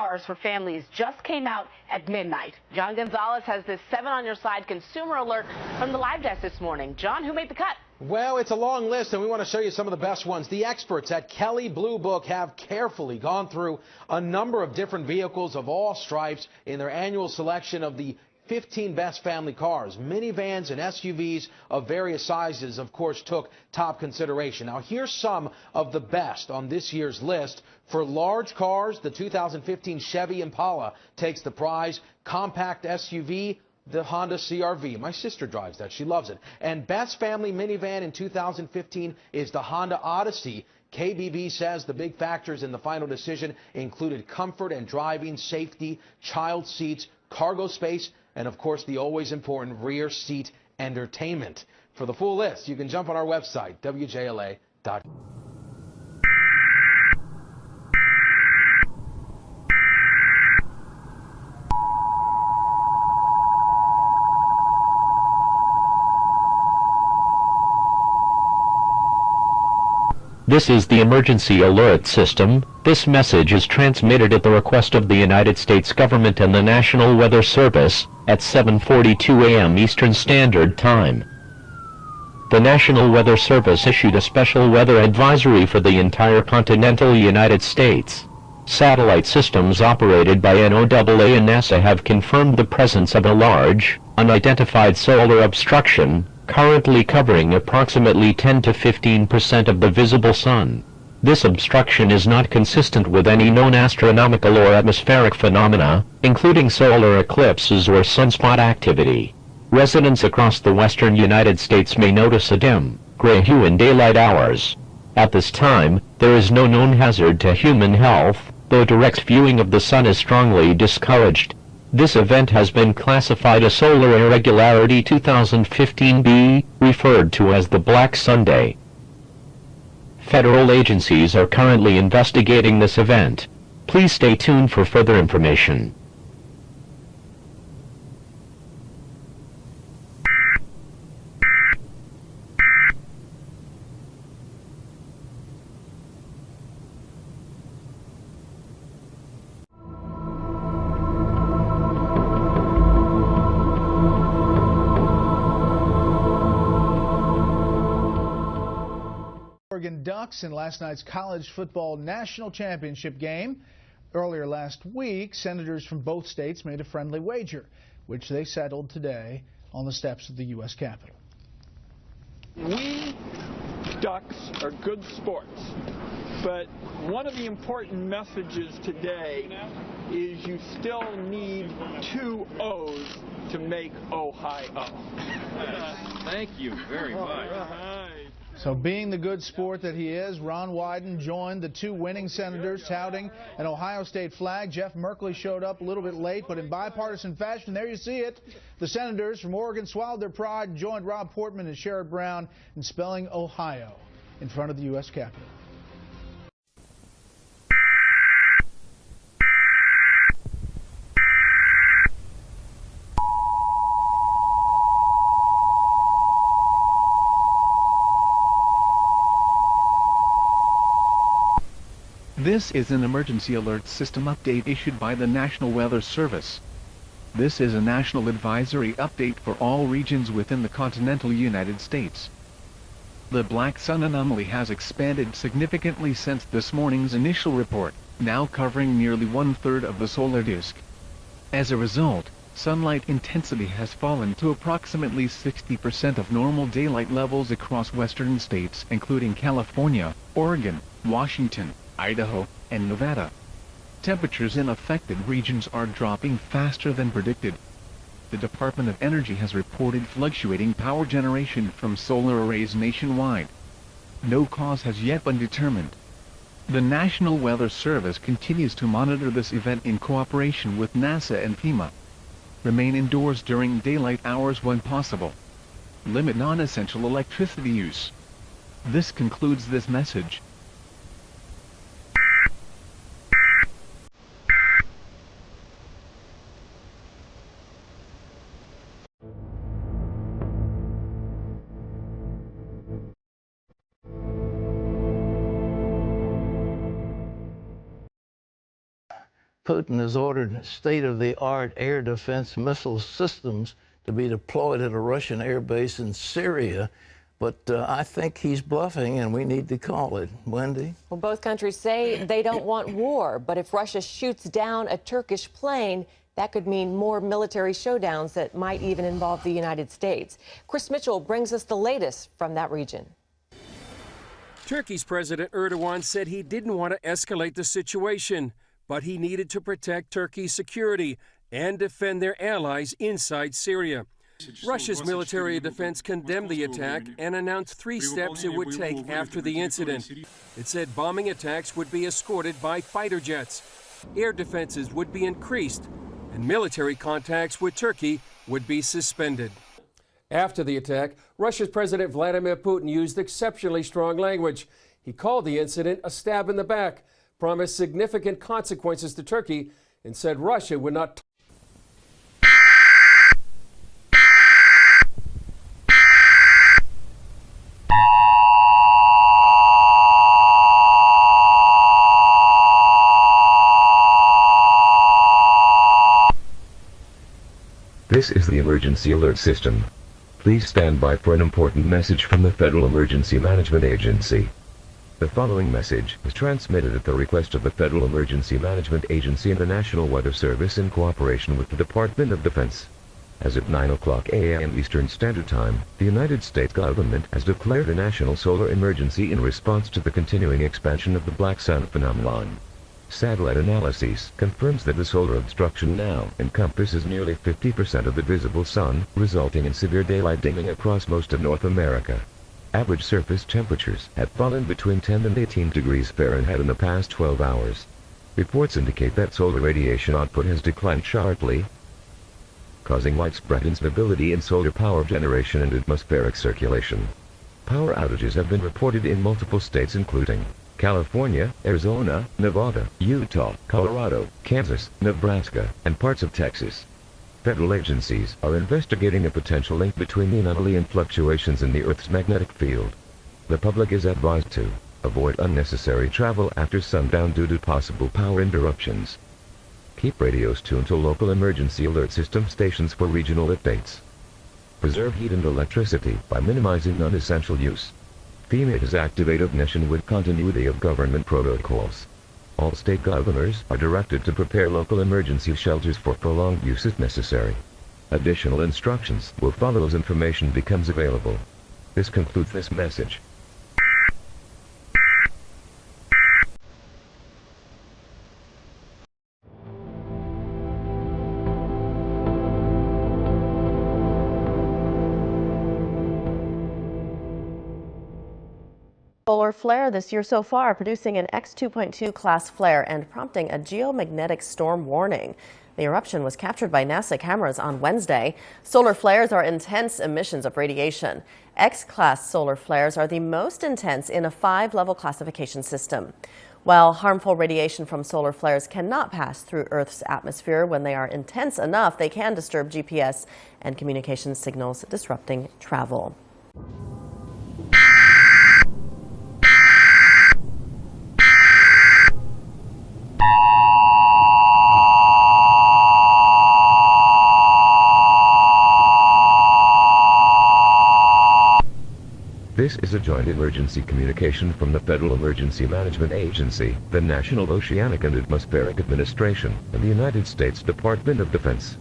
cars for families just came out at midnight. John Gonzalez has this 7 on your side consumer alert from the live desk this morning. John, who made the cut? Well, it's a long list, and we want to show you some of the best ones. The experts at Kelley Blue Book have carefully gone through a number of different vehicles of all stripes in their annual selection of the 15 best family cars. Minivans and SUVs of various sizes, of course, took top consideration. Now, here's some of the best on this year's list. For large cars, the 2015 Chevy Impala takes the prize. Compact SUV, the Honda CR-V. My sister drives that. She loves it. And best family minivan in 2015 is the Honda Odyssey. KBB says the big factors in the final decision included comfort and driving, safety, child seats, cargo space, and of course the always important rear seat entertainment. For the full list, you can jump on our website, WJLA.com. This is the emergency alert system. This message is transmitted at the request of the United States government and the National Weather Service at 7:42 a.m. Eastern Standard Time. The National Weather Service issued a special weather advisory for the entire continental United States. Satellite systems operated by NOAA and NASA have confirmed the presence of a large, unidentified solar obstruction, currently covering approximately 10 to 15% of the visible sun. This obstruction is not consistent with any known astronomical or atmospheric phenomena, including solar eclipses or sunspot activity. Residents across the western United States may notice a dim, gray hue in daylight hours. At this time, there is no known hazard to human health, though direct viewing of the sun is strongly discouraged. This event has been classified a solar irregularity 2015B, referred to as the Black Sunday. Federal agencies are currently investigating this event. Please stay tuned for further information. Oregon Ducks in last night's college football national championship game. Earlier last week, senators from both states made a friendly wager, which they settled today on the steps of the U.S. Capitol. We Ducks are good sports, but one of the important messages today is you still need 2 O's to make Ohio. Thank you very much. So being the good sport that he is, Ron Wyden joined the 2 winning senators touting an Ohio State flag. Jeff Merkley showed up a little bit late, but in bipartisan fashion, there you see it. The senators from Oregon swallowed their pride and joined Rob Portman and Sherrod Brown in spelling Ohio in front of the U.S. Capitol. This is an emergency alert system update issued by the National Weather Service. This is a national advisory update for all regions within the continental United States. The black sun anomaly has expanded significantly since this morning's initial report, now covering nearly 1/3 of the solar disk. As a result, sunlight intensity has fallen to approximately 60% of normal daylight levels across western states, including California, Oregon, Washington, Idaho, and Nevada. Temperatures in affected regions are dropping faster than predicted. The Department of Energy has reported fluctuating power generation from solar arrays nationwide. No cause has yet been determined. The National Weather Service continues to monitor this event in cooperation with NASA and FEMA. Remain indoors during daylight hours when possible. Limit non-essential electricity use. This concludes this message. Putin has ordered state-of-the-art air defense missile systems to be deployed at a Russian air base in Syria. But I think he's bluffing, and we need to call it. Wendy? Well, both countries say they don't want war, but if Russia shoots down a Turkish plane, that could mean more military showdowns that might even involve the United States. Chris Mitchell brings us the latest from that region. Turkey's President Erdogan said he didn't want to escalate the situation, but he needed to protect Turkey's security and defend their allies inside Syria. Russia's military defense condemned the attack and announced 3 steps it would take after the incident. It said bombing attacks would be escorted by fighter jets, air defenses would be increased, and military contacts with Turkey would be suspended. After the attack, Russia's President Vladimir Putin used exceptionally strong language. He called the incident a stab in the back, promised significant consequences to Turkey, and said Russia would not. This is the emergency alert system. Please stand by for an important message from the Federal Emergency Management Agency. The following message was transmitted at the request of the Federal Emergency Management Agency and the National Weather Service in cooperation with the Department of Defense. As of 9:00 a.m. Eastern Standard Time, the United States government has declared a national solar emergency in response to the continuing expansion of the black sun phenomenon. Satellite analysis confirms that the solar obstruction now encompasses nearly 50% of the visible sun, resulting in severe daylight dimming across most of North America. Average surface temperatures have fallen between 10 and 18 degrees Fahrenheit in the past 12 hours. Reports indicate that solar radiation output has declined sharply, causing widespread instability in solar power generation and atmospheric circulation. Power outages have been reported in multiple states including California, Arizona, Nevada, Utah, Colorado, Kansas, Nebraska, and parts of Texas. Federal agencies are investigating a potential link between the anomaly and fluctuations in the Earth's magnetic field. The public is advised to avoid unnecessary travel after sundown due to possible power interruptions. Keep radios tuned to local emergency alert system stations for regional updates. Preserve heat and electricity by minimizing non-essential use. FEMA has activated nationwide continuity of government protocols. All state governors are directed to prepare local emergency shelters for prolonged use if necessary. Additional instructions will follow as information becomes available. This concludes this message. Solar flare this year so far, producing an X2.2 class flare and prompting a geomagnetic storm warning. The eruption was captured by NASA cameras on Wednesday. Solar flares are intense emissions of radiation. X-class solar flares are the most intense in a 5-level classification system. While harmful radiation from solar flares cannot pass through Earth's atmosphere when they are intense enough, they can disturb GPS and communication signals, disrupting travel. This is a joint emergency communication from the Federal Emergency Management Agency, the National Oceanic and Atmospheric Administration, and the United States Department of Defense.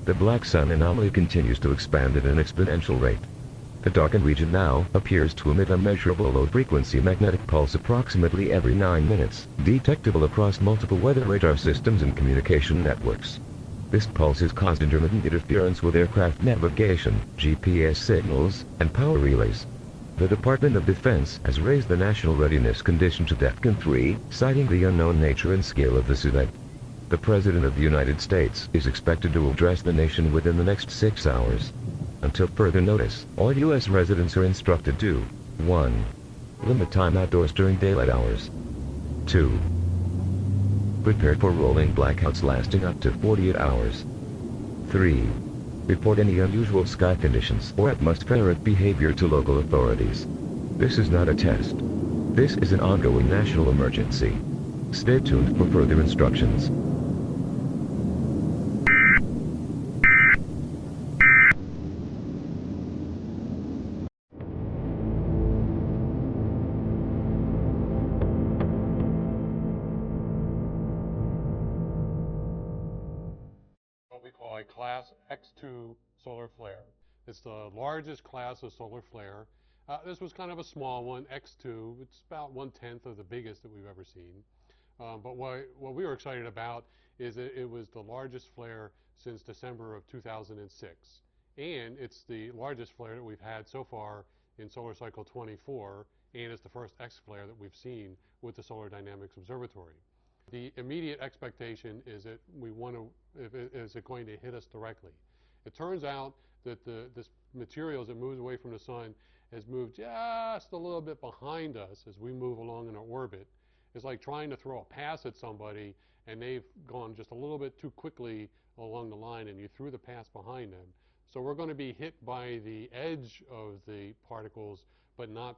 The black sun anomaly continues to expand at an exponential rate. The darkened region now appears to emit a measurable low-frequency magnetic pulse approximately every 9 minutes, detectable across multiple weather radar systems and communication networks. This pulse has caused intermittent interference with aircraft navigation, GPS signals, and power relays. The Department of Defense has raised the national readiness condition to DEPCON 3, citing the unknown nature and scale of this event. The President of the United States is expected to address the nation within the next 6 hours. Until further notice, all U.S. residents are instructed to 1. Limit time outdoors during daylight hours. 2. Prepare for rolling blackouts lasting up to 48 hours. 3. Report any unusual sky conditions or atmospheric behavior to local authorities. This is not a test. This is an ongoing national emergency. Stay tuned for further instructions. What we call a Class X2 solar flare. It's the largest class of solar flare. This was kind of a small one, X2. It's about 1/10 of the biggest that we've ever seen. But what we were excited about is that it was the largest flare since December of 2006. And it's the largest flare that we've had so far in solar cycle 24, and it's the first X flare that we've seen with the Solar Dynamics Observatory. The immediate expectation is that we want to, is it going to hit us directly? It turns out that this material, as it moves away from the sun, has moved just a little bit behind us as we move along in our orbit. It's like trying to throw a pass at somebody and they've gone just a little bit too quickly along the line and you threw the pass behind them. So we're going to be hit by the edge of the particles, but not.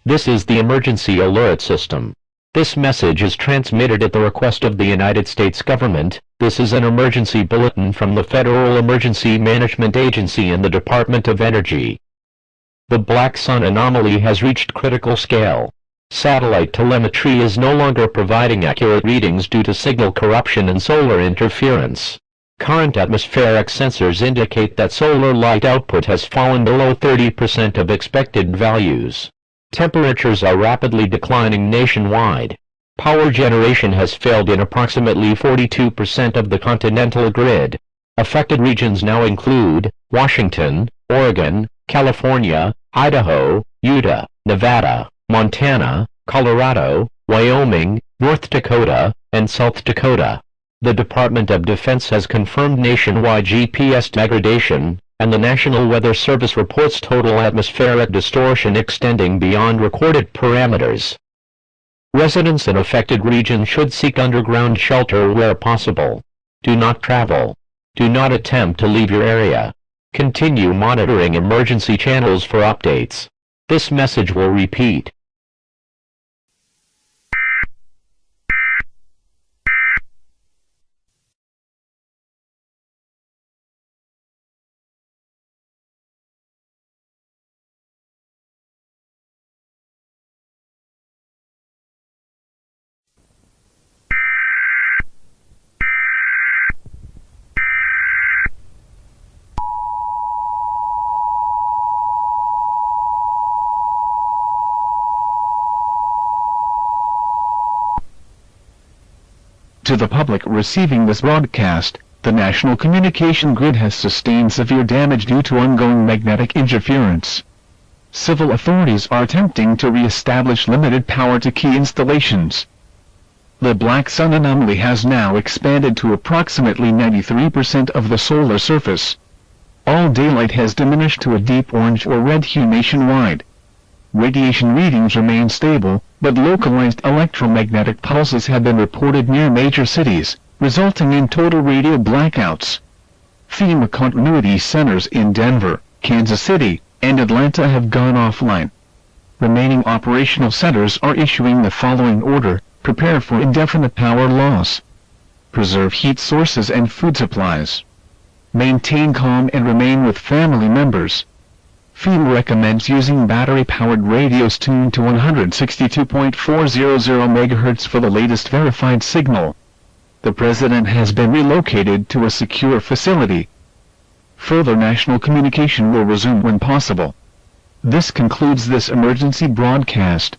This is the emergency alert system. This message is transmitted at the request of the United States government. This is an emergency bulletin from the Federal Emergency Management Agency and the Department of Energy. The black sun anomaly has reached critical scale. Satellite telemetry is no longer providing accurate readings due to signal corruption and solar interference. Current atmospheric sensors indicate that solar light output has fallen below 30% of expected values. Temperatures are rapidly declining nationwide. Power generation has failed in approximately 42% of the continental grid. Affected regions now include Washington, Oregon, California, Idaho, Utah, Nevada, Montana, Colorado, Wyoming, North Dakota, and South Dakota. The Department of Defense has confirmed nationwide GPS degradation, and the National Weather Service reports total atmospheric distortion extending beyond recorded parameters. Residents in affected regions should seek underground shelter where possible. Do not travel. Do not attempt to leave your area. Continue monitoring emergency channels for updates. This message will repeat. To the public receiving this broadcast, the national communication grid has sustained severe damage due to ongoing magnetic interference. Civil authorities are attempting to re-establish limited power to key installations. The black sun anomaly has now expanded to approximately 93% of the solar surface. All daylight has diminished to a deep orange or red hue nationwide. Radiation readings remain stable, but localized electromagnetic pulses have been reported near major cities, resulting in total radio blackouts. FEMA continuity centers in Denver, Kansas City, and Atlanta have gone offline. Remaining operational centers are issuing the following order: prepare for indefinite power loss. Preserve heat sources and food supplies. Maintain calm and remain with family members. FEMA recommends using battery-powered radios tuned to 162.400 MHz for the latest verified signal. The President has been relocated to a secure facility. Further national communication will resume when possible. This concludes this emergency broadcast.